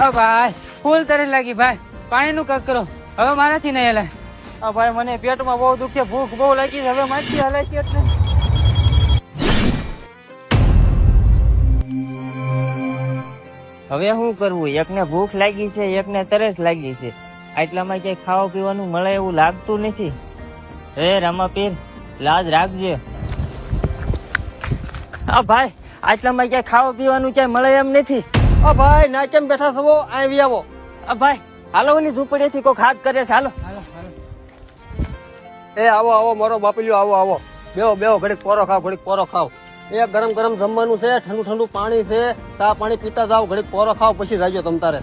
ભાઈ ફૂલ તરસ લાગી ભાઈ, પાણી નું કક કરો, હવે મારાથી નહીં હલાય. ભાઈ મને પેટમાં બહુ દુખે, ભૂખ બહુ લાગી છે, હવે મારથી હલાય છે એટલે. હવે શું કરવું? એકને ભૂખ લાગી છે, એકને તરસ લાગી છે. આટલામાં ક્યાંય ખાવા પીવાનું મળે એવું લાગતું નથી. હે રમાપીર, લાજ રાખજે. ભાઈ આટલામાં ક્યાંય ખાવા પીવાનું ક્યાંય મળે એમ નથી. ભાઈ ના કેમ બેઠા છો? આવી આવો. ભાઈ હાલો, ની ઝૂંપડીથી કોઈક હાથ કરે છે, હાલો. એ આવો આવો મારો બાપલ્યો, આવો આવો, બેહો બેહો, ઘડીક પોરો ખાવ, ઘડીક પોરો ખાવ. એ ગરમ ગરમ જમવાનું છે, ઠંડુ ઠંડુ પાણી છે, ચા પાણી પીતા જાવ, ઘડીક પોરો ખાવ, પછી રાજો તમ તારે.